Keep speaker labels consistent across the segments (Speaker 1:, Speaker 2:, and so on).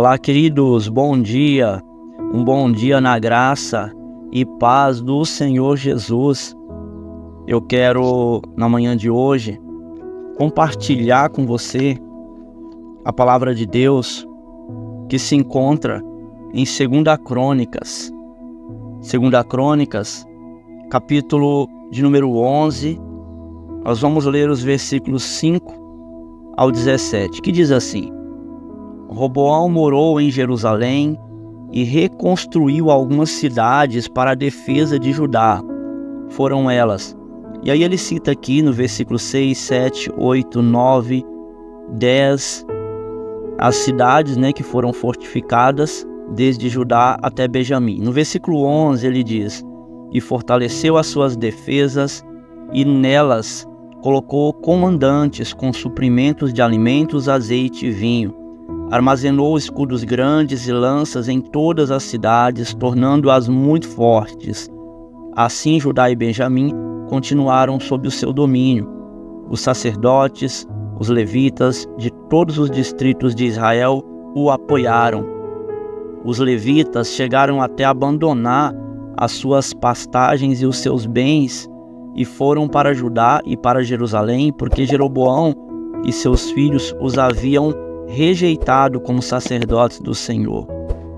Speaker 1: Olá, queridos, bom dia, um bom dia na graça e paz do Senhor Jesus. Eu quero, na manhã de hoje, compartilhar com você a palavra de Deus que se encontra em 2 Crônicas. 2 Crônicas, capítulo de número 11, nós vamos ler os versículos 5 ao 17, que diz assim: Roboão morou em Jerusalém e reconstruiu algumas cidades para a defesa de Judá. Foram elas. E aí ele cita aqui no versículo 6, 7, 8, 9, 10, as cidades que foram fortificadas desde Judá até Benjamim. No versículo 11 ele diz: E fortaleceu as suas defesas e nelas colocou comandantes com suprimentos de alimentos, azeite e vinho. Armazenou escudos grandes e lanças em todas as cidades, tornando-as muito fortes. Assim Judá e Benjamim continuaram sob o seu domínio. Os sacerdotes, os levitas de todos os distritos de Israel o apoiaram. Os levitas chegaram até abandonar as suas pastagens e os seus bens e foram para Judá e para Jerusalém, porque Jeroboão e seus filhos os haviam rejeitado como sacerdotes do Senhor,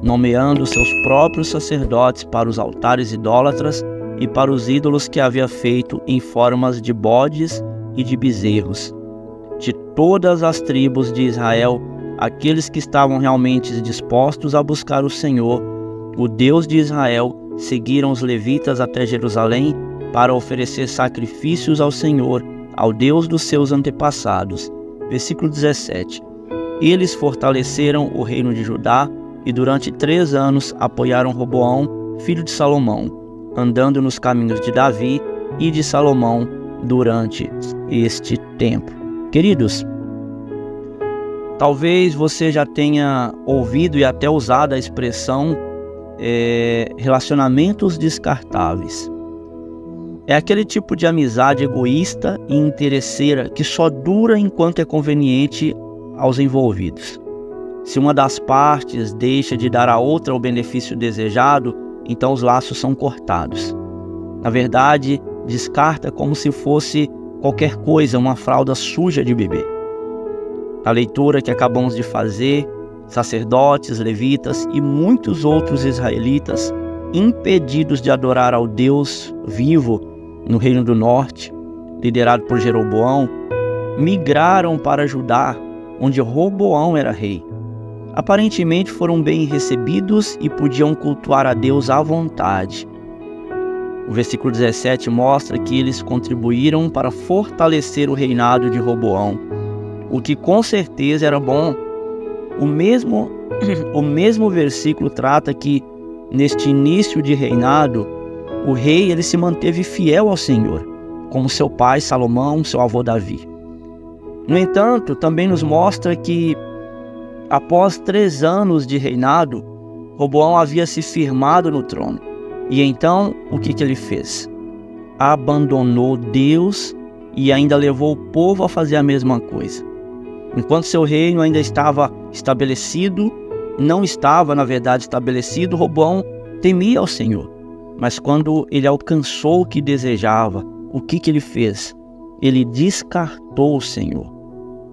Speaker 1: nomeando seus próprios sacerdotes para os altares idólatras e para os ídolos que havia feito em formas de bodes e de bezerros. De todas as tribos de Israel, aqueles que estavam realmente dispostos a buscar o Senhor, o Deus de Israel, seguiram os levitas até Jerusalém para oferecer sacrifícios ao Senhor, ao Deus dos seus antepassados. Versículo 17. Eles fortaleceram o reino de Judá e durante 3 anos apoiaram Roboão, filho de Salomão, andando nos caminhos de Davi e de Salomão durante este tempo. Queridos, talvez você já tenha ouvido e até usado a expressão relacionamentos descartáveis. É aquele tipo de amizade egoísta e interesseira que só dura enquanto é conveniente aos envolvidos. Se uma das partes deixa de dar à outra o benefício desejado, então os laços são cortados. Na verdade, descarta como se fosse qualquer coisa, uma fralda suja de bebê. A leitura que acabamos de fazer, sacerdotes, levitas e muitos outros israelitas, impedidos de adorar ao Deus vivo no Reino do Norte, liderado por Jeroboão, migraram para Judá, onde Roboão era rei. Aparentemente foram bem recebidos e podiam cultuar a Deus à vontade. O versículo 17 mostra que eles contribuíram para fortalecer o reinado de Roboão, o que com certeza era bom. O mesmo versículo trata que, neste início de reinado, o rei ele se manteve fiel ao Senhor, como seu pai Salomão, seu avô Davi. No entanto, também nos mostra que, após 3 anos de reinado, Roboão havia se firmado no trono. E então, o que ele fez? Abandonou Deus e ainda levou o povo a fazer a mesma coisa. Enquanto seu reino ainda estava estabelecido, não estava, na verdade, estabelecido, Roboão temia ao Senhor. Mas quando ele alcançou o que desejava, o que ele fez? Ele descartou o Senhor.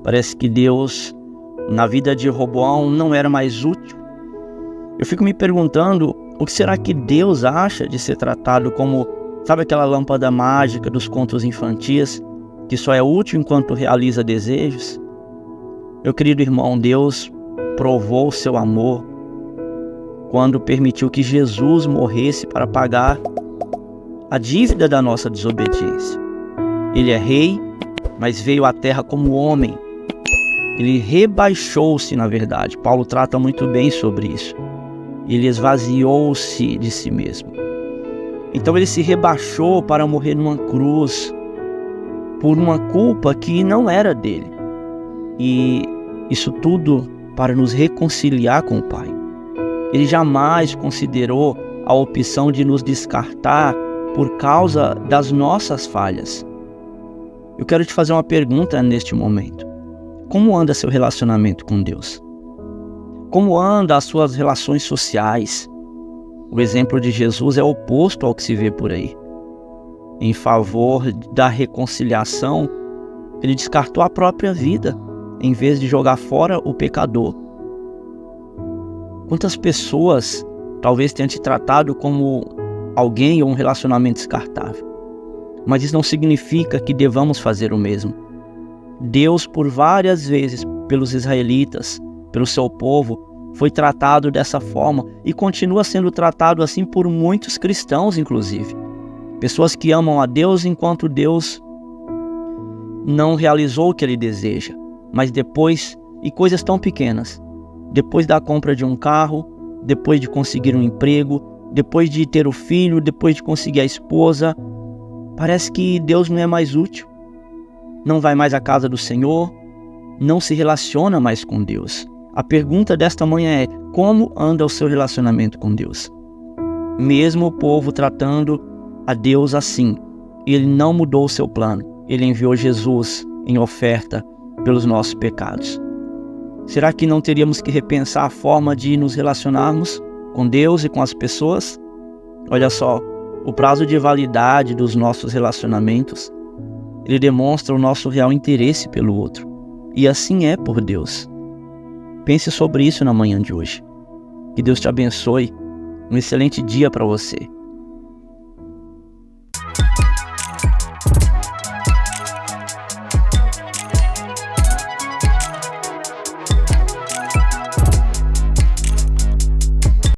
Speaker 1: Parece que Deus, na vida de Roboão, não era mais útil. Eu fico me perguntando, o que será que Deus acha de ser tratado como, sabe aquela lâmpada mágica dos contos infantis, que só é útil enquanto realiza desejos? Meu querido irmão, Deus provou o seu amor quando permitiu que Jesus morresse para pagar a dívida da nossa desobediência. Ele é rei, mas veio à terra como homem. Ele rebaixou-se, na verdade. Paulo trata muito bem sobre isso. Ele esvaziou-se de si mesmo. Então ele se rebaixou para morrer numa cruz por uma culpa que não era dele. E isso tudo para nos reconciliar com o Pai. Ele jamais considerou a opção de nos descartar por causa das nossas falhas. Eu quero te fazer uma pergunta neste momento. Como anda seu relacionamento com Deus? Como anda as suas relações sociais? O exemplo de Jesus é oposto ao que se vê por aí. Em favor da reconciliação, ele descartou a própria vida, em vez de jogar fora o pecador. Quantas pessoas talvez tenham te tratado como alguém ou um relacionamento descartável? Mas isso não significa que devamos fazer o mesmo. Deus, por várias vezes, pelos israelitas, pelo seu povo, foi tratado dessa forma e continua sendo tratado assim por muitos cristãos, inclusive. Pessoas que amam a Deus enquanto Deus não realizou o que Ele deseja. Mas depois, e coisas tão pequenas, depois da compra de um carro, depois de conseguir um emprego, depois de ter o filho, depois de conseguir a esposa, parece que Deus não é mais útil. Não vai mais à casa do Senhor, não se relaciona mais com Deus. A pergunta desta manhã é: como anda o seu relacionamento com Deus? Mesmo o povo tratando a Deus assim, Ele não mudou o seu plano. Ele enviou Jesus em oferta pelos nossos pecados. Será que não teríamos que repensar a forma de nos relacionarmos com Deus e com as pessoas? Olha só, o prazo de validade dos nossos relacionamentos, ele demonstra o nosso real interesse pelo outro. E assim é por Deus. Pense sobre isso na manhã de hoje. Que Deus te abençoe. Um excelente dia para você.